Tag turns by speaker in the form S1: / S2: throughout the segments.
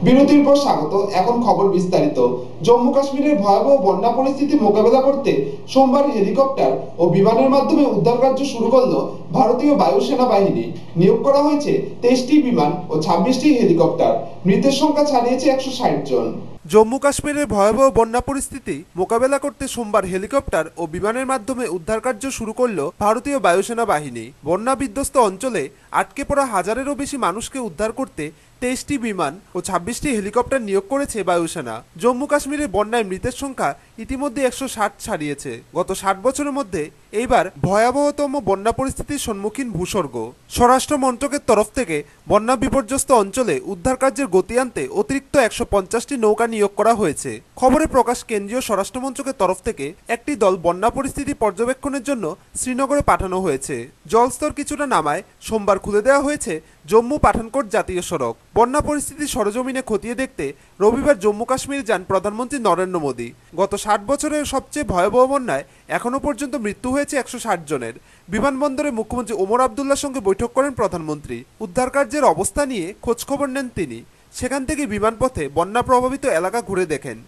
S1: বিরতির পর স্বাগত। এখন খবর বিস্তারিত। জম্মু কাশ্মীরের ভয়াবহ বন্যা পরিস্থিতি মোকাবেলা করতে সোমবার হেলিকপ্টার ও বিমানের মাধ্যমে উদ্ধার কার্য শুরু করল ভারতীয় বায়ুসেনা বাহিনী। নিয়োগ করা হয়েছে 23টি বিমান ও 26টি হেলিকপ্টার। মৃতের সংখ্যা ছাড়িয়েছে 160 জন।
S2: জম্মু কাশ্মীরের ভয়াবহ বন্যা পরিস্থিতি মোকাবেলা করতে সোমবার হেলিকপ্টার ও বিমানের মাধ্যমে উদ্ধার কার্য শুরু করল ভারতীয় বায়ুসেনা বাহিনী। বন্যা বিধ্বস্ত অঞ্চলে আটকে পড়া হাজারেরও বেশি মানুষকে উদ্ধার করতে 23টি বিমান ও 26টি হেলিকপ্টার নিয়োগ করেছে বায়ুসেনা। জম্মু কাশ্মীরের বন্যায় মৃতের সংখ্যা ইতিমধ্যে 160 ছাড়িয়েছে। গত 60 বছরের মধ্যে এইবার ভয়াবহতম বন্যা পরিস্থিতির সম্মুখীন ভূস্বর্গ। স্বরাষ্ট্র মন্ত্রকের তরফ থেকে বন্যা বিপর্যস্ত অঞ্চলে উদ্ধার কার্যের গতি আনতে অতিরিক্ত 150টি নৌকা নিয়োগ করা হয়েছে। খবরে প্রকাশ, কেন্দ্রীয় স্বরাষ্ট্র মন্ত্রকের তরফ থেকে একটি দল বন্যা পরিস্থিতি পর্যবেক্ষণের জন্য শ্রীনগরে পাঠানো হয়েছে। জলস্তর কিছুটা নামায় সোমবার খুলে দেওয়া হয়েছে জম্মু পাঠানকোট জাতীয় সড়ক। বন্যা পরিস্থিতি সরজমিনে খতিয়ে দেখতে রবিবার জম্মু কাশ্মীরে যান প্রধানমন্ত্রী নরেন্দ্র মোদী। গত 60 বছরের সবচেয়ে ভয়াবহ বন্যায় এখনও পর্যন্ত মৃত্যু হয়েছে 160 জনের। বিমানবন্দরে মুখ্যমন্ত্রী ওমর আবদুল্লার সঙ্গে বৈঠক করেন প্রধানমন্ত্রী। উদ্ধার কার্যের অবস্থা নিয়ে খোঁজখবর নেন তিনি। সেখান থেকে বিমানপথে বন্যা প্রভাবিত এলাকা ঘুরে দেখেন।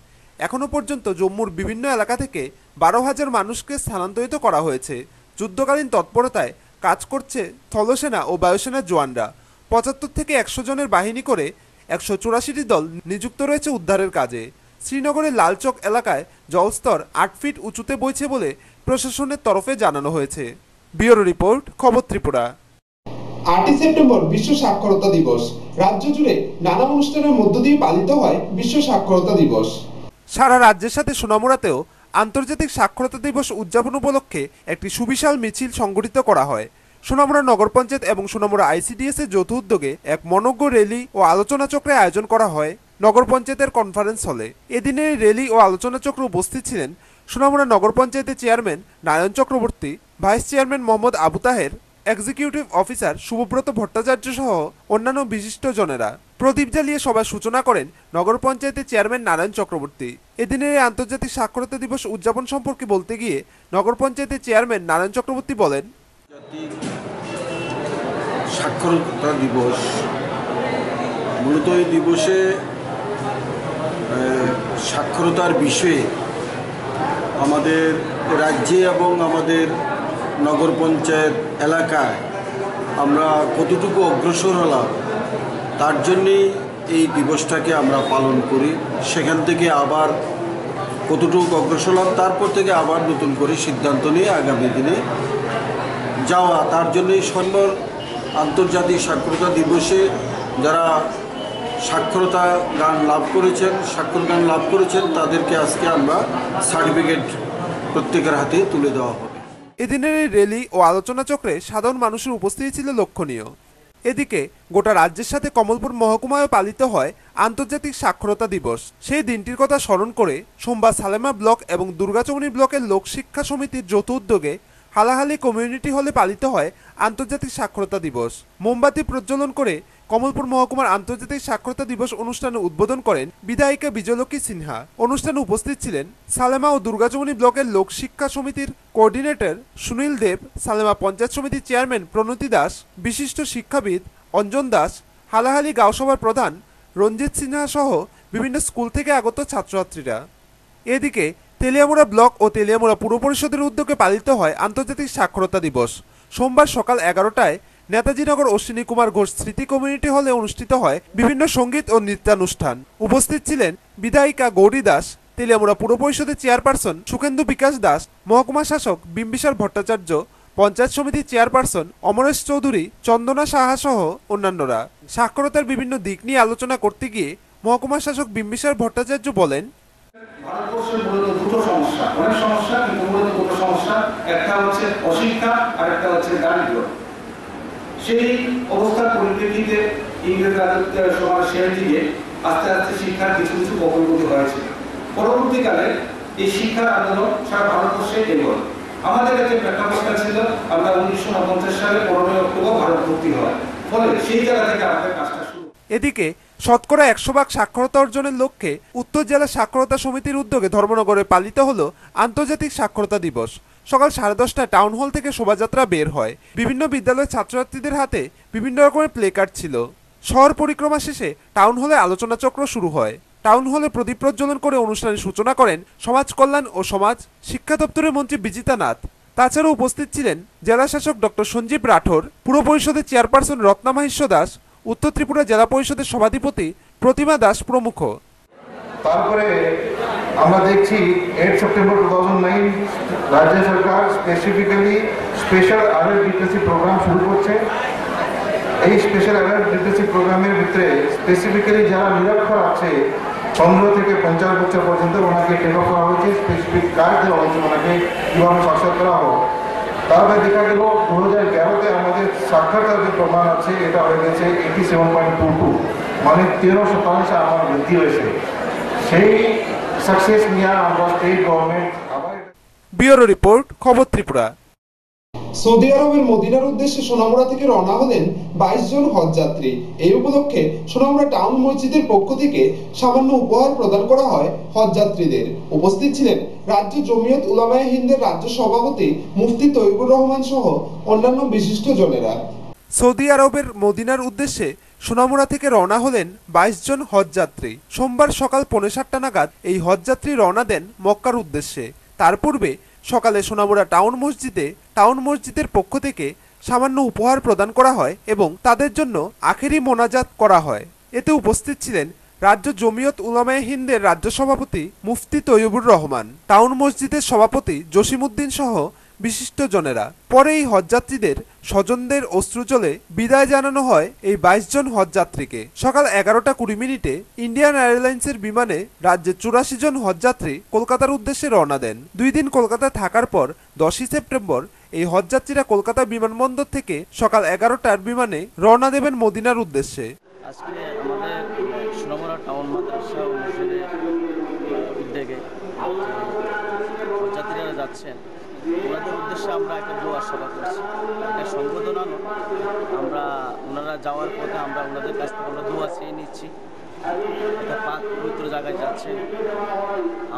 S2: এখনও পর্যন্ত জম্মুর বিভিন্ন এলাকা থেকে 12,000 মানুষকে স্থানান্তরিত করা হয়েছে। যুদ্ধকালীন তৎপরতায় কাজ করছে স্থলসেনা ও বায়ুসেনার জওয়ানরা। 75 থেকে 100 জনের বাহিনী করে 184টি দল নিযুক্ত রয়েছে উদ্ধারের কাজে। শ্রীনগরের লালচক এলাকায় জলস্তর 8 ফিট উঁচুতে বইছে বলে প্রশাসনের তরফে জানানো হয়েছে। ব্যুরো রিপোর্ট, খবর ত্রিপুরা।
S1: 8ই সেপ্টেম্বর বিশ্ব সাক্ষরতা দিবস। রাজ্য জুড়ে নানা অনুষ্ঠানের মধ্য দিয়ে পালিত হয় বিশ্ব সাক্ষরতা দিবস।
S2: সারা রাজ্যের সাথে সোনামুড়াতেও আন্তর্জাতিক সাক্ষরতা দিবস উদযাপন উপলক্ষে একটি সুবিশাল মিছিল সংগঠিত করা হয়। সোনামুড়া নগর পঞ্চায়েত এবং সোনামুড়া আইসিডিএস এর যৌথ উদ্যোগে এক মনোজ্ঞ র্যালি ও আলোচনা চক্রের আয়োজন করা হয় নগর পঞ্চায়েতের কনফারেন্স হলে। এদিনের র্যালি ও আলোচনা চক্রে উপস্থিত ছিলেন সোনামুড়া নগর পঞ্চায়েতের chairman Narayan Chakraborty, vice chairman Mohammad Abu Taher, executive officer Subhabrata Bhattacharya সহ অন্যান্য বিশিষ্টজনেরা। প্রদীপ জ্বালিয়ে সভার সূচনা করেন নগর পঞ্চায়েতের চেয়ারম্যান নারায়ণ চক্রবর্তী। এদিনের এই আন্তর্জাতিক সাক্ষরতা দিবস উদযাপন সম্পর্কে বলতে গিয়ে নগর পঞ্চায়েতের চেয়ারম্যান নারায়ণ চক্রবর্তী বলেন,
S3: সাক্ষরতা দিবস মূলত এই দিবসে সাক্ষরতার বিষয়ে আমাদের রাজ্যে এবং আমাদের নগর পঞ্চায়েত এলাকায় আমরা কতটুকু অগ্রসর হলাম তার জন্যেই এই দিবসটাকে আমরা পালন করি। সেখান থেকে আবার কতটুকু অগ্রসর হলাম তারপর থেকে আবার নতুন করে সিদ্ধান্ত নিয়ে আগামী দিনে যাওয়া। তার জন্যই আন্তর্জাতিক সাক্ষরতা দিবসে যারা সাক্ষরতা গান লাভ করেছেন, স্বাক্ষর গান লাভ করেছেন তাদেরকে আজকে আমরা সার্টিফিকেট প্রত্যেকের হাতে তুলে দেওয়া হবে।
S2: এদিনের এই র্যালি ও আলোচনা চক্রে সাধারণ মানুষের উপস্থিতি ছিল লক্ষণীয়। এদিকে গোটা রাজ্যের সাথে কমলপুর মহকুমায় পালিত হয় আন্তর্জাতিক সাক্ষরতা দিবস। সেই দিনটির কথা স্মরণ করে সোমবার সালেমা ব্লক এবং দুর্গাচমনি ব্লকের লোকশিক্ষা সমিতির যৌথ উদ্যোগে হালাহালি কমিউনিটি হলে পালিত হয় আন্তর্জাতিক সাক্ষরতা দিবস। মোমবাতি প্রজ্বলন করে কমলপুর মহকুমার আন্তর্জাতিক সাক্ষরতা দিবস অনুষ্ঠানে উদ্বোধন করেন বিধায়িকা বিজয়লক্ষ্মী সিনহা। অনুষ্ঠানে উপস্থিত ছিলেন সালেমা ও দুর্গাচমনি ব্লকের লোকশিক্ষা সমিতির কোঅর্ডিনেটর সুনীল দেব, সালেমা পঞ্চায়েত সমিতির চেয়ারম্যান প্রণতি দাস, বিশিষ্ট শিক্ষাবিদ অঞ্জন দাস, হালাহালি গাঁওসভার প্রধান রঞ্জিত সিনহা সহ বিভিন্ন স্কুল থেকে আগত ছাত্রছাত্রীরা। এদিকে তেলিয়ামুড়া ব্লক ও তেলিয়ামুড়া পুর পরিষদের উদ্যোগে পালিত হয় আন্তর্জাতিক সাক্ষরতা দিবস। সোমবার সকাল 11টায় নেতাজিনগর অশ্বিনী কুমার ঘোষ স্মৃতি কমিউনিটি হলে অনুষ্ঠিত হয় বিভিন্ন সঙ্গীত ও নৃত্যানুষ্ঠান। উপস্থিত ছিলেন বিধায়িকা গৌরী দাস, তেলিয়ামুড়া পুর পরিষদের চেয়ারপারসন সুখেন্দু বিকাশ দাস, মহকুমা শাসক বিম্বিসার ভট্টাচার্য, পঞ্চায়েত সমিতির চেয়ারপারসন অমরেশ চৌধুরী, চন্দনা সাহা সহ অন্যান্যরা। সাক্ষরতার বিভিন্ন দিক নিয়ে আলোচনা করতে গিয়ে মহকুমা শাসক বিম্বিসার ভট্টাচার্য বলেন,
S4: ভারতবর্ষের মূলত দুটো সমস্যা, অনেক সমস্যা কিন্তু মূলত দুটো সমস্যা, একটা হচ্ছে অশিক্ষা আর একটা হচ্ছে দারিদ্র্য। সেই অবস্থার পরিপ্রেক্ষিতে ইংরেজ রাজত্বের সময় শেষ দিকে আস্তে আস্তে শিক্ষার কিছু কিছু অগ্রগতি হয়েছে। পরবর্তীকালে এই শিক্ষার আন্দোলন সারা ভারতবর্ষে এগোয়। আমাদের একটা প্রেক্ষাপটটা ছিল আমরা 1949 সালে 15 অক্টোবর ভারত মুক্তি হয়, ফলে সেই জায়গা থেকে আমাদের কাজটা শুরু।
S2: এদিকে শতকরা 100% সাক্ষরতা অর্জনের লক্ষ্যে উত্তর জেলা সাক্ষরতা সমিতির উদ্যোগে ধর্মনগরে পালিত হল আন্তর্জাতিক সাক্ষরতা দিবস। সকাল 10:30টায় টাউন হল থেকে শোভাযাত্রা বের হয়। বিভিন্ন বিদ্যালয়ের ছাত্রছাত্রীদের হাতে বিভিন্ন রকমের প্লে কার্ড ছিল। শহর পরিক্রমা শেষে টাউন হলে আলোচনা চক্র শুরু হয়। টাউন হলে প্রদীপ প্রজ্বলন করে অনুষ্ঠানের সূচনা করেন সমাজ কল্যাণ ও সমাজ শিক্ষা দপ্তরের মন্ত্রী বিজিতা নাথ। তাছাড়াও উপস্থিত ছিলেন জেলা শাসক ডক্টর সঞ্জীব রাঠোর, পুর পরিষদের চেয়ারপারসন রত্না মাহিষ্য দাস, উত্তর ত্রিপুরা জেলা পরিষদের সভাধিপতি প্রতিমা দাস প্রমুখ।
S5: তারপরে আমরা দেখছি 8 সেপ্টেম্বর 2009 রাজ্য সরকার specifically special adult literacy program শুরু করছে। এই স্পেশাল অ্যাডাল্ট লিটারেসি প্রোগ্রামের ভিতরে স্পেসিফিক্যালি যারা নিরক্ষর আছে 15 থেকে 50 বছর পর্যন্ত ওনাকে টেক অফ করা হয়েছে, স্পেসিফিক গাইড দেওয়া হয়েছে ওনাকে কীভাবে সাক্ষাৎ করা হোক। তারপরে দেখা গেল 2011-তে আমাদের সাক্ষরতার যে প্রমাণ আছে এটা হয়ে গেছে 87.22, মানে 13% আমার বৃদ্ধি হয়েছে। সেই সাকসেস নিয়ে আমরা স্টেট গভর্নমেন্ট
S2: ব্যুরো রিপোর্ট, খবর ত্রিপুরা।
S1: সৌদি আরবের মদিনার উদ্দেশ্যে সোনামুড়া থেকে রওনা হলেন 22 জন হজ যাত্রী। এই উপলক্ষে সোনামুড়া টাউন মসজিদের পক্ষ থেকে সামান্য উপহার প্রদান করা হয় হজ যাত্রীদের। উপস্থিত ছিলেন রাজ্য জমিয়ত উলামায়ে হিন্দের রাজ্য সভাপতি মুফতি তৈয়বুর রহমান সহ অন্যান্য বিশিষ্ট জনেরা।
S2: সৌদি আরবের মদিনার উদ্দেশ্যে সোনামুড়া থেকে রওনা হলেন 22 জন হজ যাত্রী। সোমবার সকাল 7:45 নাগাদ এই হজ যাত্রী রওনা দেন মক্কার উদ্দেশ্যে। তার পূর্বে সকালে সোনামুড়া টাউন মসজিদের পক্ষ থেকে সামান্য উপহার প্রদান করা হয় এবং তাদের জন্য আখেরি মোনাজাত করা হয়। এতে উপস্থিত ছিলেন রাজ্য জমিয়ত উলামায়ে হিন্দের রাজ্য সভাপতি মুফতি তৈয়বুর রহমান, টাউন মসজিদের সভাপতি জসিমউদ্দিন সহ বিশিষ্ট জনেরা। পরে এই হজযাত্রীদের স্বজনদের অশ্রুজলে বিদায় জানানো হয় এই 22 জন হজযাত্রীকে। সকাল 11:20 ইন্ডিয়ান এয়ারলাইন্সের বিমানে রাজ্যের 84 জন হজযাত্রী কলকাতার উদ্দেশ্যে রওনা দেন। 2 দিন কলকাতা থাকার পর 10 সেপ্টেম্বর এই হজযাত্রীরা কলকাতা বিমানবন্দর থেকে সকাল 11টার বিমানে রওনা দেবেন মদিনার উদ্দেশ্যে।
S6: আজকে আমাদের সোনামুড়া টাউন মাদ্রাসা মসজিদের উদ্যোগে হজযাত্রীরা যাচ্ছেন, ওনাদের উদ্দেশ্যে আমরা একটা দোয়া সভা করছি। এটা সংবোধনা নয়, আমরা ওনারা যাওয়ার পথে আমরা ওনাদের কাছ থেকে আমরা দোয়া চেয়ে নিচ্ছি। একটা পাক পবিত্র জায়গায় যাচ্ছেন,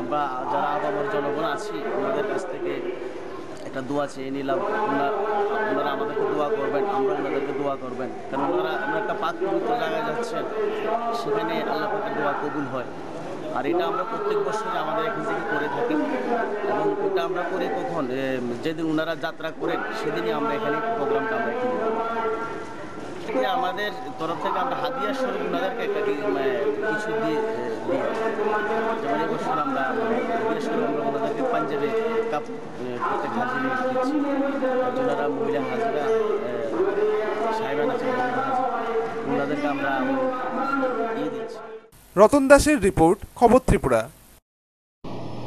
S6: আমরা যারা আবাবর জনগণ আছি ওনাদের কাছ থেকে একটা দোয়া চেয়ে নিলাম। ওনারা আমাদেরকে দোয়া করবেন, আমরা ওনাদেরকে দোয়া করবেন, কারণ ওনারা একটা পাক পবিত্র জায়গায় যাচ্ছেন, সেখানে আল্লাহ পাকের দোয়া কবুল হয়। আর এটা আমরা প্রত্যেক বছর আমাদের এখান থেকে করে থাকি এবং এটা আমরা করে কখন যেদিন ওনারা যাত্রা করেন সেদিনই আমরা এখানে প্রোগ্রামটা আমরা কিনি। আমাদের তরফ থেকে আমরা হাদিয়া স্বরূপ ওনাদেরকে একটা কিছু দিয়ে যেমন এবছর আমরা হাদিয়া স্বরূপ আমরা ওনাদেরকে পাঞ্জাবে কাপ প্রত্যেক হাজির দিচ্ছি। যারা মহিলা হাজিরা সাহেবান আছে ওনাদেরকে আমরা দিয়ে দিচ্ছি।
S2: রতন দাসের রিপোর্ট, খবর ত্রিপুরা।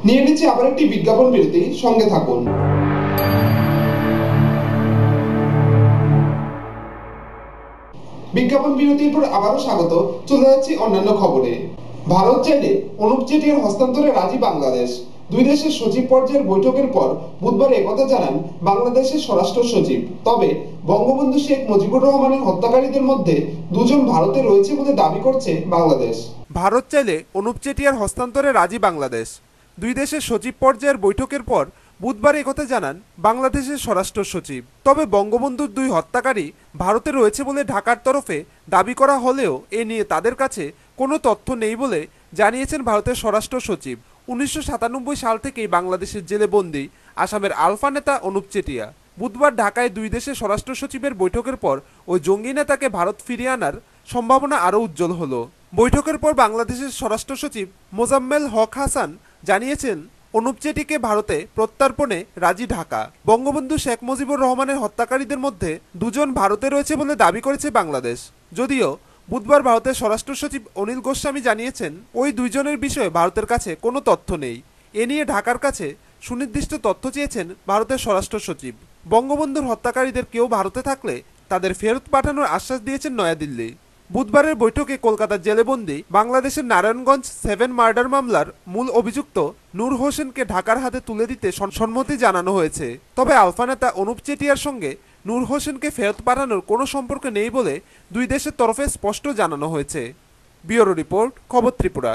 S1: নিয়ে নিচ্ছে আবার একটি বিজ্ঞাপন বিরতি, সঙ্গে থাকুন। বিজ্ঞাপন বিরতির পর আবারও স্বাগত। চলে যাচ্ছি অন্যান্য খবরে। ভারত চাইলে অনুপ চেটিয়ার হস্তান্তরে রাজি বাংলাদেশ। দুই দেশের সচিব পর্যায়ের বৈঠকের পর বুধবার একথা জানান বাংলাদেশের স্বরাষ্ট্র সচিব। তবে বঙ্গবন্ধু শেখ মুজিবুর রহমানের হত্যাকারীদের মধ্যে 2 জন ভারতে রয়েছে বলে দাবি করছে বাংলাদেশ।
S2: ভারত চাইলে অনুপ চেটিয়ার হস্তান্তরে রাজি বাংলাদেশ। দুই দেশের সচিব পর্যায়ের বৈঠকের পর বুধবার একথা জানান বাংলাদেশের স্বরাষ্ট্র সচিব। তবে বঙ্গবন্ধুর 2 হত্যাকারী ভারতে রয়েছে বলে ঢাকার তরফে দাবি করা হলেও এ নিয়ে তাদের কাছে কোনো তথ্য নেই বলে জানিয়েছেন ভারতের স্বরাষ্ট্র সচিব। 1997 সাল থেকেই বাংলাদেশের জেলে বন্দী আসামের আলফা নেতা অনুপ চেটিয়া। বুধবার ঢাকায় 2 দেশের স্বরাষ্ট্র সচিবের বৈঠকের পর ওই জঙ্গি নেতাকে ভারত ফিরিয়ে আনার সম্ভাবনা আরও উজ্জ্বল হলো। বৈঠকের পর বাংলাদেশের স্বরাষ্ট্র সচিব মোজাম্মেল হক হাসান জানিয়েছেন অনুপ চেটিকে ভারতে প্রত্যর্পণে রাজি ঢাকা। বঙ্গবন্ধু শেখ মুজিবুর রহমানের হত্যাকারীদের মধ্যে 2 জন ভারতে রয়েছে বলে দাবি করেছে বাংলাদেশ। যদিও বুধবার ভারতের স্বরাষ্ট্র সচিব অনিল গোস্বামী জানিয়েছেন ওই 2 জনের বিষয়ে ভারতের কাছে কোনো তথ্য নেই। এ নিয়ে ঢাকার কাছে সুনির্দিষ্ট তথ্য চেয়েছেন ভারতের স্বরাষ্ট্র সচিব। বঙ্গবন্ধুর হত্যাকারীদের কেউ ভারতে থাকলে তাদের ফেরত পাঠানোর আশ্বাস দিয়েছেন নয়াদিল্লি। বুধবারের বৈঠকে কলকাতার জেলেবন্দি বাংলাদেশের নারায়ণগঞ্জ 7 মার্ডার মামলার মূল অভিযুক্ত নূর হোসেনকে ঢাকার হাতে তুলে দিতে সম্মতি জানানো হয়েছে। তবে আলফা নেতা অনুপ চেটিয়ার সঙ্গে নূর হোসেনকে ফেরত পাঠানোর কোনো সম্পর্ক নেই বলে 2 দেশের তরফে স্পষ্ট জানানো হয়েছে। ব্যুরো রিপোর্ট, খবর ত্রিপুরা।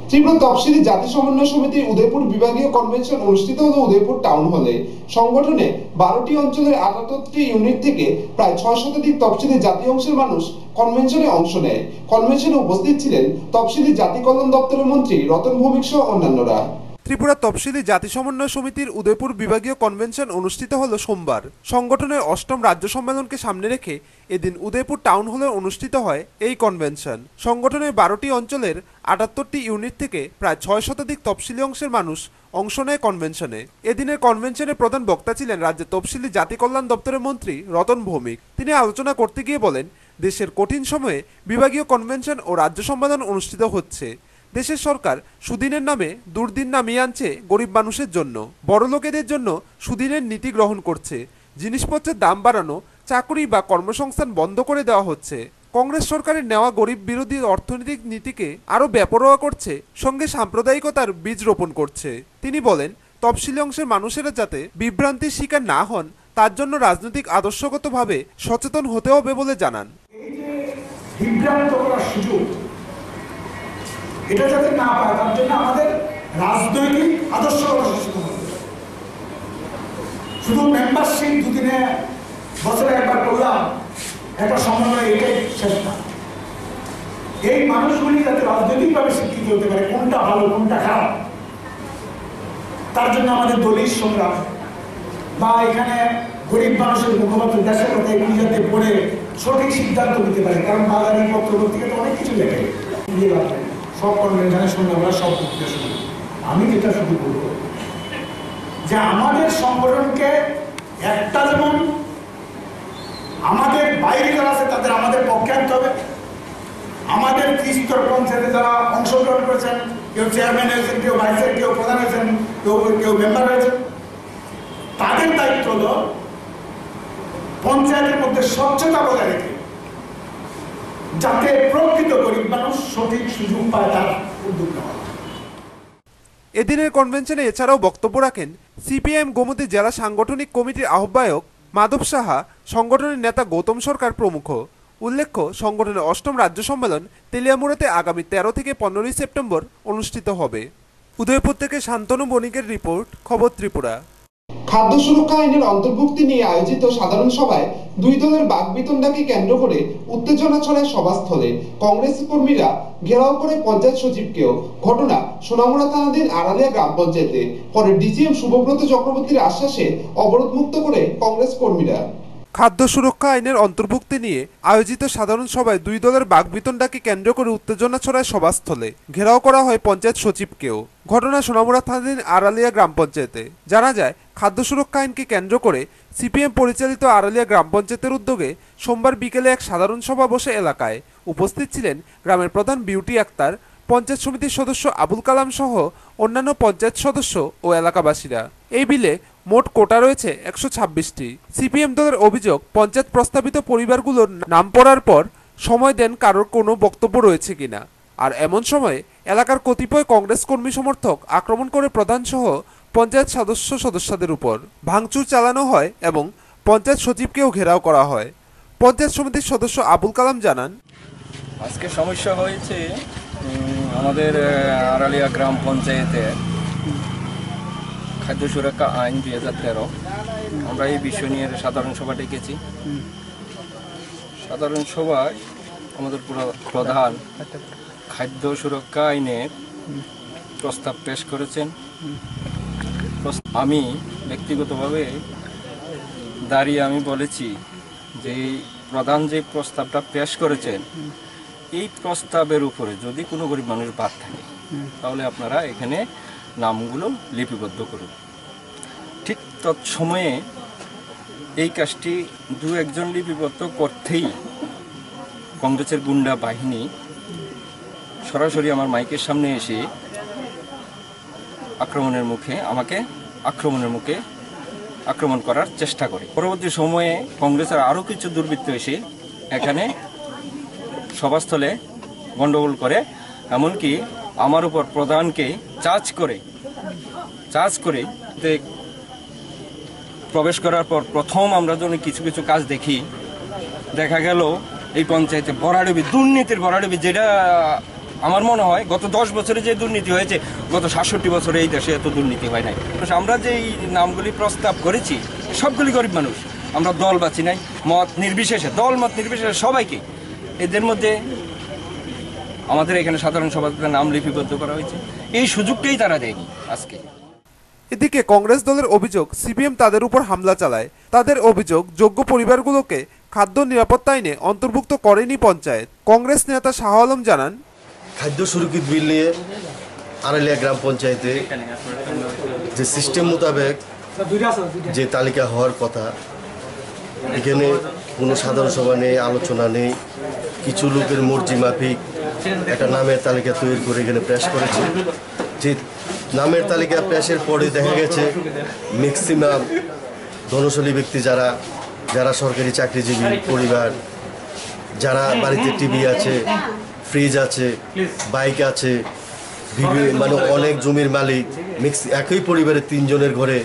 S1: ত্রিপুরা তফসিলি জাতি সমন্বয় সমিতির উদয়পুর বিভাগীয় কনভেনশন অনুষ্ঠিত হলো উদয়পুর টাউন হলে। সংগঠনে 12টি অঞ্চলের 78টি ইউনিট থেকে প্রায় 6 শতাধিক তফসিলি জাতি অংশের মানুষ কনভেনশনে অংশ নেয়। কনভেনশনে উপস্থিত ছিলেন তফসিলি জাতি কল্যাণ দপ্তরের মন্ত্রী রতন ভৌমিক সহ অন্যান্যরা।
S2: ত্রিপুরা তফসিলি জাতি সমন্বয় সমিতির উদয়পুর বিভাগীয় কনভেনশন অনুষ্ঠিত হল সোমবার। সংগঠনের 8ম রাজ্য সম্মেলনকে সামনে রেখে এদিন উদয়পুর টাউন হলে অনুষ্ঠিত হয় এই কনভেনশন। সংগঠনের 12টি অঞ্চলের 78টি ইউনিট থেকে প্রায় 6 শতাধিক তফসিলি অংশের মানুষ অংশ নেয় কনভেনশনে। এদিনের কনভেনশনে প্রধান বক্তা ছিলেন রাজ্যের তফসিলি জাতি কল্যাণ দপ্তরের মন্ত্রী রতন ভৌমিক। তিনি আলোচনা করতে গিয়ে বলেন, দেশের কঠিন সময়ে বিভাগীয় কনভেনশন ও রাজ্য সম্মেলন অনুষ্ঠিত হচ্ছে। দেশের সরকার সুদিনের নামে দুর্দিন নামিয়ে আনছে গরিব মানুষের জন্য, বড় লোকেদের জন্য সুদিনের নীতি গ্রহণ করছে। জিনিসপত্রের দাম বাড়ানো, চাকরি বা কর্মসংস্থান বন্ধ করে দেওয়া হচ্ছে। কংগ্রেস সরকারের নেওয়া গরিব বিরোধী অর্থনৈতিক নীতিকে আরও বেপরোয়া করছে, সঙ্গে সাম্প্রদায়িকতার বীজ রোপণ করছে। তিনি বলেন, তফসিলি অংশের মানুষেরা যাতে বিভ্রান্তির শিকার না হন তার জন্য রাজনৈতিক আদর্শগতভাবে সচেতন হতে হবে বলে জানান।
S7: এটা যাতে না পায় তার জন্য আমাদের রাজনৈতিক আদর্শগত সচেতন হতে হবে। শুধু মেম্বারশিপ দুদিনে বছরে একবার করলাম একটা সমন্বয়, এটাই শেষ না। এই মানুষগুলি যাতে রাজনৈতিকভাবে শিক্ষিত হতে পারে কোনটা ভালো কোনটা খারাপ, তার জন্য আমাদের দলীয় সংগ্রাম বা এখানে গরিব মানুষের মুখপাত্র দেশের কথা এগুলি যাতে পড়ে সঠিক সিদ্ধান্ত নিতে পারে। কারণ বাজারে পত্রপত্রিকা তো অনেক কিছু লেখে, সব কনভেনশনের সঙ্গে আমরা সব দিকটা শুনি। আমি যেটা শুধু বলব যে আমাদের সংগঠনকে একটা, যেমন আমাদের বাইরে যারা আছে তাদের আমাদের পক্ষে আনতে হবে। আমাদের ত্রিস্তর পঞ্চায়েতে যারা অংশগ্রহণ করেছেন, কেউ চেয়ারম্যান হয়েছেন, কেউ ভাইস চেয়ারম্যান, কেউ প্রধান হয়েছেন, কেউ মেম্বার হয়েছেন, তাদের দায়িত্ব হলো পঞ্চায়েতের মধ্যে স্বচ্ছতা বজায় রেখে যাতে প্রকৃত গরিব মানুষ সঠিক সুযোগ পায় তার উদ্যোগ নেওয়া।
S2: এদিনের কনভেনশনে এছাড়াও বক্তব্য রাখেন সিপিএম গোমতী জেলা সাংগঠনিক কমিটির আহ্বায়ক মাধব সাহা, সংগঠনের নেতা গৌতম সরকার প্রমুখ। উল্লেখ্য, সংগঠনের 8ম রাজ্য সম্মেলন তেলিয়ামুড়াতে আগামী 13 থেকে 15 সেপ্টেম্বর অনুষ্ঠিত হবে। উদয়পুর থেকে শান্তনু বণিকের রিপোর্ট, খবর ত্রিপুরা।
S1: খাদ্য সুরক্ষা আইনের অন্তর্ভুক্তি নিয়ে আয়োজিত সাধারণ সভায় দুই দলের বাকবিতণ্ডাকে কেন্দ্র করে উত্তেজনা ছড়ায় সভাস্থলে। কংগ্রেস কর্মীরা ঘেরাও করে পঞ্চায়েত সচিবকেও। ঘটনা সোনামুড়া থানাধীন আড়ালিয়া গ্রাম পঞ্চায়েতে। পরে ডিসিএম শুভব্রত চক্রবর্তীর আশ্বাসে অবরোধমুক্ত করে কংগ্রেস কর্মীরা।
S2: খাদ্য সুরক্ষা আইনের অন্তর্ভুক্তি নিয়ে আয়োজিত সাধারণ সভায় দুই দলের বাকবিতণ্ডাকে কেন্দ্র করে উত্তেজনা ছড়ায় সভাস্থলে। ঘেরাও করা হয় পঞ্চায়েত সচিবকেও। ঘটনা সোনামুড়া থানাধীন আড়ালিয়া গ্রাম পঞ্চায়েতে। জানা যায়, খাদ্য সুরক্ষা আইনকে কেন্দ্র করে সিপিএম পরিচালিত আড়ালিয়া গ্রাম পঞ্চায়েতের উদ্যোগে সোমবার বিকেলে এক সাধারণ সভা বসে এলাকায়। উপস্থিত ছিলেন গ্রামের প্রধান বিউটি আক্তার, পঞ্চায়েত সমিতির সদস্য আবুল কালাম সহ অন্যান্য পঞ্চায়েত সদস্য ও এলাকাবাসীরা। এই বিলে মোট কোটা রয়েছে 126টি। সিপিএম দলের অভিযোগ, পঞ্চায়েত প্রস্তাবিত পরিবারগুলোর নাম পড়ার পর সময় দেন কারোর কোনো বক্তব্য রয়েছে কিনা। আর এমন সময়ে এলাকার কতিপয় কংগ্রেস কর্মী সমর্থক আক্রমণ করে প্রধান সহ পঞ্চায়েত সদস্যদের উপর ভাঙচুর চালানো হয় এবং পঞ্চায়েত সচিবকেও ঘেরাও করা হয়। পঞ্চায়েত সমিতির সদস্য আবুল কালাম জানান,
S8: আজকে সমস্যা হয়েছে আমাদের আড়ালিয়া গ্রাম পঞ্চায়েতে খাদ্য সুরক্ষা আইন 2013। আমরা এই বিষয় নিয়ে সাধারণ সভা ডেকেছি। সাধারণ সভায় আমাদের প্রধান খাদ্য সুরক্ষা আইনের প্রস্তাব পেশ করেছেন। আমি ব্যক্তিগতভাবে দাঁড়িয়ে আমি বলেছি যে প্রধান যে প্রস্তাবটা পেশ করেছেন, এই প্রস্তাবের উপরে যদি কোনো গরিব মানুষ বাদ থাকে তাহলে আপনারা এখানে নামগুলো লিপিবদ্ধ করুন। ঠিক তৎসময়ে এই কাজটি দু একজন লিপিবদ্ধ করতেই কংগ্রেসের গুন্ডা বাহিনী সরাসরি আমার মাইকের সামনে এসে আমাকে আক্রমণ করার চেষ্টা করে। পরবর্তী সময়ে কংগ্রেসের আরও কিছু দুর্বৃত্ত এসে এখানে সভাস্থলে গণ্ডগোল করে, এমনকি আমার উপর প্রধানকে চার্জ করে প্রবেশ করার পর প্রথম আমরা যখন কিছু কিছু কাজ দেখা গেল এই পঞ্চায়েতে দুর্নীতির ভরাডুবি, যেটা আমার মনে হয় গত 10 বছরে যে দুর্নীতি হয়েছে গত 67 বছরে এই দেশে এত দুর্নীতি হয় নাই। আমরা যে এই নামগুলি প্রস্তাব করেছি সবগুলি গরিব মানুষ, আমরা দল বাছি নাই, মত নির্বিশেষে, দল মত নির্বিশেষে সবাইকে, এদের মধ্যে আমাদের এখানে সাধারণ সভাপতির নাম লিপিবদ্ধ করা হয়েছে, এই সুযোগটাই তারা দেয়নি আজকে।
S2: এদিকে কংগ্রেস দলের অভিযোগ সিপিএম তাদের উপর হামলা চালায়। তাদের অভিযোগ যোগ্য পরিবারগুলোকে খাদ্য নিরাপত্তা আইনে অন্তর্ভুক্ত করেনি পঞ্চায়েত। কংগ্রেস নেতা শাহ আলম জানান,
S9: খাদ্য সুরক্ষিত বিল নিয়ে আড়ালিয়া গ্রাম পঞ্চায়েতে যে সিস্টেম মোতাবেক যে তালিকা হওয়ার কথা, এখানে কোনো সাধারণ সভা নেই, আলোচনা নেই, কিছু লোকের মর্জি মাফিক একটা নামের তালিকা তৈরি করে এখানে পেশ করেছে। যে নামের তালিকা পেশের পরে দেখা গেছে ম্যাক্সিমাম ধনশালী ব্যক্তি যারা সরকারি চাকরিজীবী পরিবার, যারা বাড়িতে টিভি আছে, ফ্রিজ আছে, বাইক আছে, মানে অনেক জমির মালিক, একই পরিবারের 3 জনের ঘরে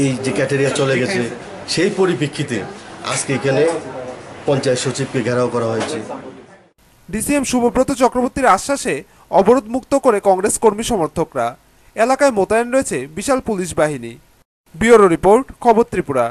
S9: এই যে ক্যাটেরিয়া চলে গেছে, সেই পরিপ্রেক্ষিতে আজকে এখানে পঞ্চায়েত সচিবকে ঘেরাও করা হয়েছে।
S2: ডিসিএম শুভব্রত চক্রবর্তীর আশ্বাসে অবরোধ মুক্ত করে কংগ্রেস কর্মী সমর্থকরা। এলাকায় মোতায়েন রয়েছে বিশাল পুলিশ বাহিনী। ব্যুরো রিপোর্ট, খবর ত্রিপুরা।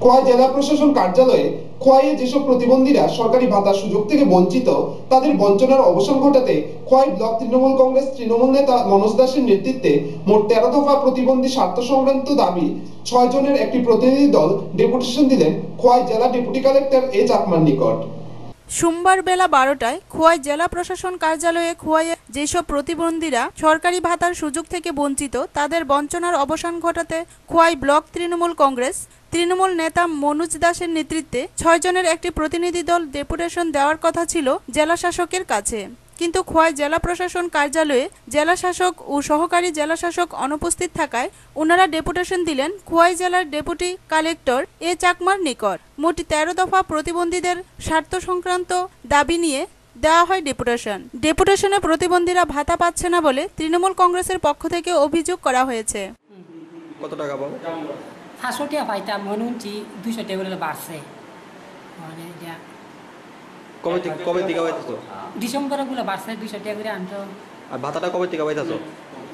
S1: খোয়াই জেলা প্রশাসন কার্যালয়ে খোয়াইয়ে যেসব প্রতিবন্ধীরা সরকারি ভাতার সুযোগ থেকে বঞ্চিত, তাদের বঞ্চনার অবসান ঘটাতে খোয়াই ব্লক তৃণমূল কংগ্রেস তৃণমূল নেতা মনোজ দাসের নেতৃত্বে মোট 13 দফা প্রতিবন্ধী স্বার্থ সংক্রান্ত দাবি 6 জনের একটি প্রতিনিধি দল ডেপুটেশন দিলেন খোয়াই জেলা ডেপুটি কালেক্টর এ চাকমার নিকট।
S10: সোমবার বেলা 12টায় খোয়াই জেলা প্রশাসন কার্যালয়ে খোয়াইয়ে যেসব প্রতিবন্ধীরা সরকারি ভাতার সুযোগ থেকে বঞ্চিত, তাদের বঞ্চনার অবসান ঘটাতে খোয়াই ব্লক তৃণমূল কংগ্রেস তৃণমূল নেতা মনোজ দাসের নেতৃত্বে 6 জনের একটি প্রতিনিধি দল ডেপুটেশন দেওয়ার কথা ছিল জেলা শাসকের কাছে, কিন্তু খোয়াই জেলা প্রশাসন কার্যালয়ে জেলা শাসক ও সহকারী জেলা শাসক অনুপস্থিত থাকায় ওনারা ডেপুটেশন দিলেন খোয়াই জেলার ডেপুটি কালেক্টর এ চাকমার নিকট। মোট 13 দফা প্রতিবন্ধীদের স্বার্থ সংক্রান্ত দাবি নিয়ে দেওয়া হয় ডেপুটেশন। ডেপুটেশনে প্রতিবন্ধীরা ভাতা পাচ্ছে না বলে তৃণমূল কংগ্রেসের পক্ষ থেকে অভিযোগ করা হয়েছে।
S11: কত টাকা পাবো? 500 টাকা পাইতাম, মনে হচ্ছে 200 টাকা করে বাড়ছে। মানে
S12: কবে থেকে পাইতেছো?
S11: ডিসেম্বরে গুলো বাড়ছে 200 টাকা করে আনতো।
S12: আর ভাতাটা কবে থেকে পাইতেছো?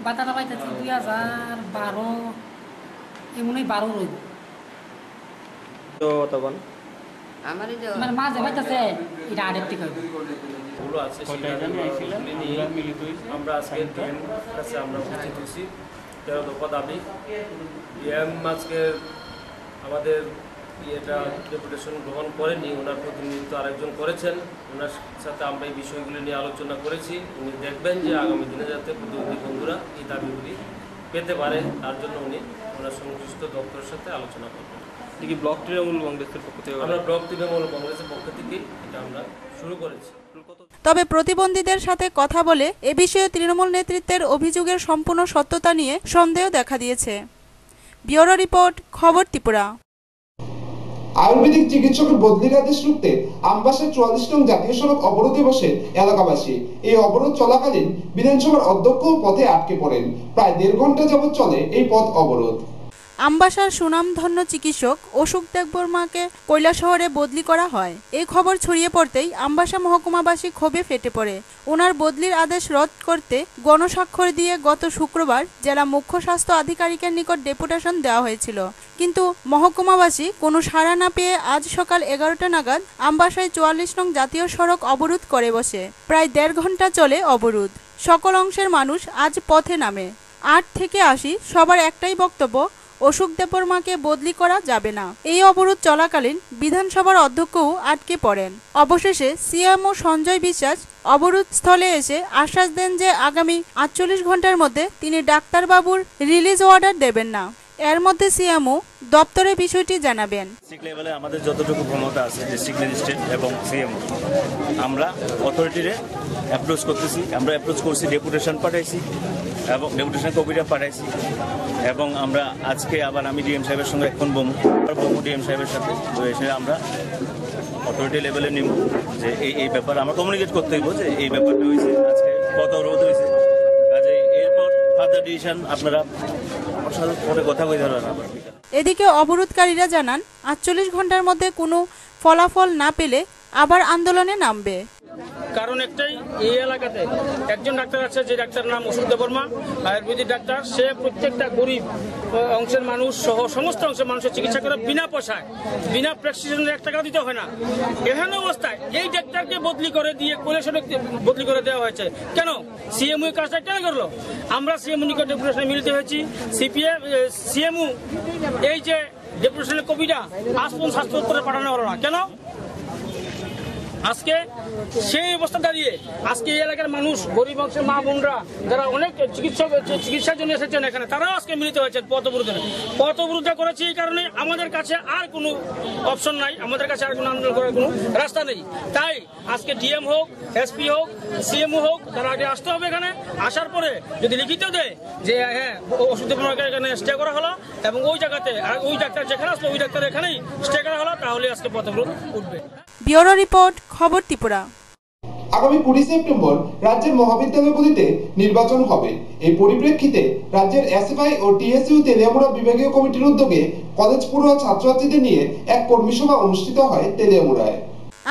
S11: ভাতাটা পাইতেছি 2012 এমনই 12 রইব।
S12: তো তখন
S11: আমারই যে মানে মাঝে পাইতেছে এটা আরেক থেকে
S13: গুলো আছে সেটা নিয়ে মিলিত হয়েছে। আমরা আজকে ডিএম কাছে আমরা উপস্থিত হয়েছি 13 দফা দাবি। ডিএম আজকে আমাদের এটা ডেপুটেশন গ্রহণ করেনি, ওনার প্রতিনিধিত্ব আরেকজন করেছেন, ওনার সাথে আমরা এই বিষয়গুলি নিয়ে আলোচনা করেছি। উনি দেখবেন যে আগামী দিনে যাতে প্রতিনিধি বন্ধুরা এই দাবিগুলি পেতে পারে, তার জন্য উনি ওনার সংশ্লিষ্ট দপ্তরের সাথে আলোচনা করবেন।
S12: কি ব্লক তৃণমূল কংগ্রেসের পক্ষ থেকে?
S13: আমরা ব্লক তৃণমূল কংগ্রেসের পক্ষ থেকে এটা আমরা শুরু করেছি।
S10: তবে প্রতিবন্ধীদের সাথে কথা বলে এ বিষয়ে তৃণমূল নেতৃত্বের অভিযোগের সম্পূর্ণ সত্যতা নিয়ে সন্দেহ দেখা দিয়েছে। ব্যুরো রিপোর্ট, খবর ত্রিপুরা।
S1: আয়ুর্বেদিক চিকিৎসকের বদলির আদেশ রুখতে আমবাসার 44 নং জাতীয় সড়ক অবরোধে বসে এলাকাবাসী। এই অবরোধ চলাকালীন বিধানসভার অধ্যক্ষ পথে আটকে পড়েন। প্রায় 1.5 ঘন্টা যাবৎ চলে এই পথ অবরোধ।
S10: আমবাসার সুনামধন্য চিকিৎসক অশোক দেববর্মাকে কৈলাসহরে বদলি করা হয়। এই খবর ছড়িয়ে পড়তেই আমবাসা মহকুমাবাসী ক্ষোভে ফেটে পড়ে। ওনার বদলির আদেশ রদ করতে গণস্বাক্ষর দিয়ে গত শুক্রবার জেলা মুখ্য স্বাস্থ্য আধিকারিকের নিকট ডেপুটেশন দেওয়া হয়েছিল, কিন্তু মহকুমাবাসী কোনো সাড়া না পেয়ে আজ সকাল 11টা নাগাদ আমবাসায় 44 নং জাতীয় সড়ক অবরোধ করে বসে। প্রায় 1.5 ঘন্টা চলে অবরোধ। সকল অংশের মানুষ আজ পথে নামে। 8 থেকে 80 সবার একটাই বক্তব্য, অশোক দেববর্মাকে বদলি করা যাবে না। এই অবরোধ চলাকালীন বিধানসভার অধ্যক্ষও আটকে পড়েন। অবশেষে সিএমও সঞ্জয় বিশ্বাস অবরোধ স্থলে এসে আশ্বাস দেন যে আগামী 48 ঘন্টার মধ্যে তিনি ডাক্তারবাবুর রিলিজ অর্ডার দেবেন না। এর মধ্যে সিএমও দপ্তরে বিষয়টি জানাবেন।
S14: ডিস্ট্রিক্ট লেভেলে আমাদের যতটুকু ক্ষমতা আছে ডিস্ট্রিক্ট ম্যাজিস্ট্রেট এবং সিএমও আমরা অথরিটিরে অ্যাপ্রোচ করতেছি। আমরা অ্যাপ্রোচ করছি, ডেপুটেশন পাঠাইছি এবং ডেপুটেশন কপিটা পাঠাইছি এবং আমরা আজকে আবার আমি ডিএম সাহেবের সঙ্গে এখন বমু ডিএম সাহেবের সাথে, তো এসে আমরা অথরিটি লেভেলে নিব যে এই ব্যাপার আমরা কমিউনিকেট করতে হইব যে এই ব্যাপারটা হয়েছে, আজকে কত অবরোধ হয়েছে, কাজে এরপর ফার্দার ডিসিশন আপনারা পরে কথা বলতে পারবেন।
S10: এদিকে অবরোধকারীরা জানান 48 ঘন্টার মধ্যে কোনো ফলাফল না পেলে আবার আন্দোলনে নামবে।
S15: কারণ একটাই, এই এলাকাতে একজন ডাক্তার আছে, যে ডাক্তারের নাম অশোক দেববর্মা, আয়ুর্বেদিক ডাক্তার। সে প্রত্যেকটা গরিব অংশের মানুষ সহ সমস্ত অংশের মানুষের চিকিৎসা করে বিনা পয়সায়, বিনা প্রেসক্রিপশনের 1 টাকা দিতে হয় না। এখানে অবস্থায় এই ডাক্তারকে বদলি করে দিয়ে কৈলাসহরে বদলি করে দেওয়া হয়েছে। কেন সিএমইউ কাজটা কেন করলো? আমরা সিএমইউ নিকট ডেপুটেশনে মিলিত হয়েছি। সিএমইউ এই যে ডেপুটেশনের কপিটা আজ পর্যন্ত স্বাস্থ্য দপ্তরে পাঠানো হলো না কেন? আজকে সেই অবস্থা দাঁড়িয়ে আজকে এই এলাকার মানুষ, গরিব অংশের মা বোনরা যারা অনেক চিকিৎসার জন্য এসেছেন এখানে, তারাও আজকে মিলিত হয়েছেন পথবিরোধ করেছে। এই কারণে আমাদের কাছে আর কোনো অপশন নাই, আমাদের কাছে আর কোনো আন্দোলন করার কোনো রাস্তা নেই। তাই আজকে ডিএম হোক, এসপি হোক, সিএমও হোক, তারা আগে আসতে হবে এখানে। আসার পরে যদি লিখিত দেয় যে হ্যাঁ ওষুধ এখানে স্টে করা হলো এবং ওই জায়গাতে ওই ডাক্তার যেখানে আসলো ওই ডাক্তার এখানেই স্টে করা হলো, তাহলে আজকে পথবিরোধ উঠবে।
S10: ব্যুরো রিপোর্ট, খবর ত্রিপুরা।
S1: আগামী 20 সেপ্টেম্বর রাজ্যের মহাবিদ্যালয়গুলিতে নির্বাচন হবে। এই পরিপ্রেক্ষিতে রাজ্যের এসএফআই ও টিএসইউ তেলিয়ামুড়া বিভাগীয় কমিটির উদ্যোগে কলেজ পড়ুয়া ছাত্রছাত্রীদের নিয়ে এক কর্মী সভা অনুষ্ঠিত হয় তেলিয়ামুড়ায়।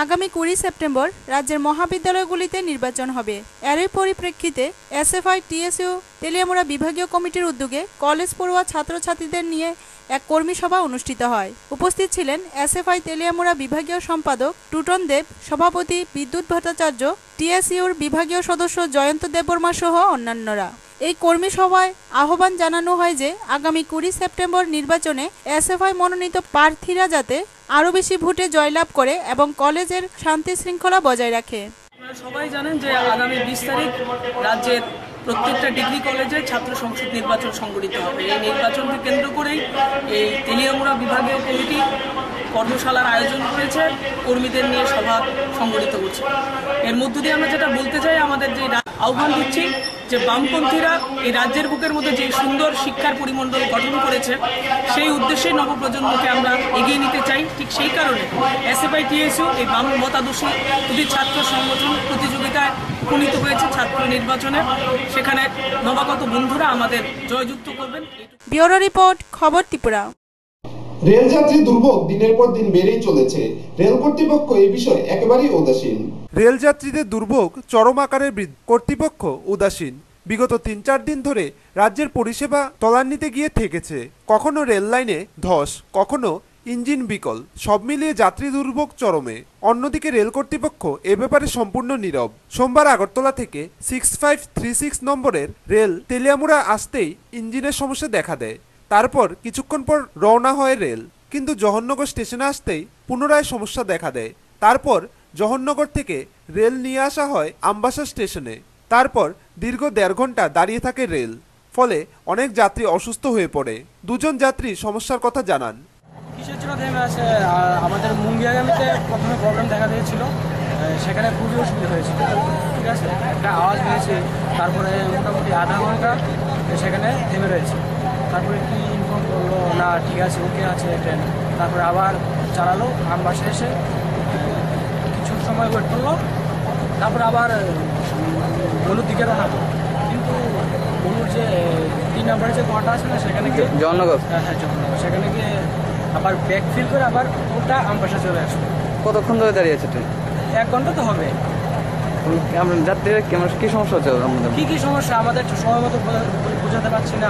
S10: আগামী 20 সেপ্টেম্বর রাজ্যের মহাবিদ্যালয়গুলিতে নির্বাচন হবে। এরই পরিপ্রেক্ষিতে এসএফআই টিএসইউ তেলিয়ামুড়া বিভাগীয় কমিটির উদ্যোগে কলেজ পড়ুয়া ছাত্রছাত্রীদের নিয়ে এক কর্মী সভা অনুষ্ঠিত হয়। উপস্থিত ছিলেন এসএফআই তেলিয়ামুড়া বিভাগীয় সম্পাদক টুটন দেব, সভাপতি বিদ্যুৎ ভট্টাচার্য, টিএসইউর বিভাগীয় সদস্য জয়ন্ত দেববর্মা সহ অন্যান্যরা। এই কর্মী সভায় আহ্বান জানানো হয় যে আগামী 20 সেপ্টেম্বর নির্বাচনে এসএফআই মনোনীত প্রার্থীরা যাতে আরও বেশি ভোটে জয়লাভ করে এবং কলেজের শান্তি শৃঙ্খলা বজায় রাখে।
S16: সবাই জানেন যে আগামী 20 তারিখ রাজ্যের প্রত্যেকটা ডিগ্রি কলেজে ছাত্র সংসদ নির্বাচন সংগঠিত হবে। এই নির্বাচনকে কেন্দ্র করেই এই তেলিয়ামুড়া বিভাগীয় কমিটি কর্মশালার আয়োজন করেছে, কর্মীদের নিয়ে সভা সংগঠিত করছে। এর মধ্য দিয়ে আমরা যেটা বলতে চাই, আমাদের যে আহ্বান দিচ্ছি যে বামপন্থীরা এই রাজ্যের বুকের মধ্যে যে সুন্দর শিক্ষার পরিমণ্ডল গঠন করেছে, সেই উদ্দেশ্যে নবপ্রজন্মকে আমরা এগিয়ে নিতে চাই। ঠিক সেই কারণে এসএফআই টিএসইউ এই বাম মতাদর্শী দুটি ছাত্র সংগঠন প্রতিযোগিতায় উপনীত হয়েছে ছাত্র নির্বাচনে। সেখানে নবাগত বন্ধুরা আমাদের জয়যুক্ত করবেন।
S10: ব্যুরো রিপোর্ট, খবর ত্রিপুরা।
S1: রেলযাত্রী দুর্ভোগ দিনের পর দিন বেড়েই চলেছে। রেল কর্তৃপক্ষ এই বিষয়ে একেবারেই উদাসীন।
S2: রেলযাত্রীদের দুর্ভোগ চরম আকারে বৃদ্ধি, কর্তৃপক্ষ উদাসীন। বিগত 3-4 দিন ধরে রাজ্যের পরিষেবা তলান্নিতে গিয়ে ঠেকেছে। কখনো রেল লাইনে ধস, কখনো ইঞ্জিন বিকল, সব মিলিয়ে যাত্রী দুর্ভোগ চরমে। অন্যদিকে রেল কর্তৃপক্ষ এ ব্যাপারে সম্পূর্ণ নীরব। সোমবার আগরতলা থেকে 6536 নম্বরের রেল তেলিয়ামুড়া আসতেই ইঞ্জিনের সমস্যা দেখা দেয়। তারপর কিছুক্ষণ পর রওনা হয় রেল, কিন্তু জওহরনগর স্টেশনে আসতেই পুনরায় সমস্যা দেখা দেয়। তারপর জওহরনগর থেকে রেল নিয়ে আসা হয় আমবাসা স্টেশনে। তারপর দীর্ঘ 1.5 ঘন্টা দাঁড়িয়ে থাকে রেল, ফলে অনেক যাত্রী অসুস্থ হয়ে পড়ে। 2জন যাত্রী সমস্যার কথা জানান।
S17: কিসের জন্য থেমে আছে? আমাদের মুঙ্গিয়াগামীতে প্রথমে প্রবলেম দেখা দিয়েছিল, সেখানে খুবই অসুবিধা হয়েছিল। ঠিক আছে, একটা আওয়াজ পেয়েছে, তারপরে মোটামুটি আধা ঘন্টা সেখানে থেমে রয়েছে। তারপরে কি ইনফর্ম করলো না ঠিক আছে ওকে আছে ট্রেন, তারপরে আবার চালালো, আমবাসে এসে কিছু সময় ওয়েট করলো, তারপরে আবার বলুর দিকে রওনা করলো। কিন্তু বলুর যে 3 নম্বরের যে ঘরটা আছে না, সেখানে গিয়ে
S12: জওহরনগর,
S17: হ্যাঁ জওহরনগর, সেখানে গিয়ে আবার ব্যাক ফিল করে আবার ওটা আমবাসা চলে আসলো।
S12: কতক্ষণ ধরে দাঁড়িয়ে আছে ট্রেন?
S17: 1 ঘন্টা তো হবে।
S12: আমরা যাত্রীরা কি সমস্যা হচ্ছে?
S17: কি সমস্যা আমাদের সময় মতো বোঝাতে পারছি না।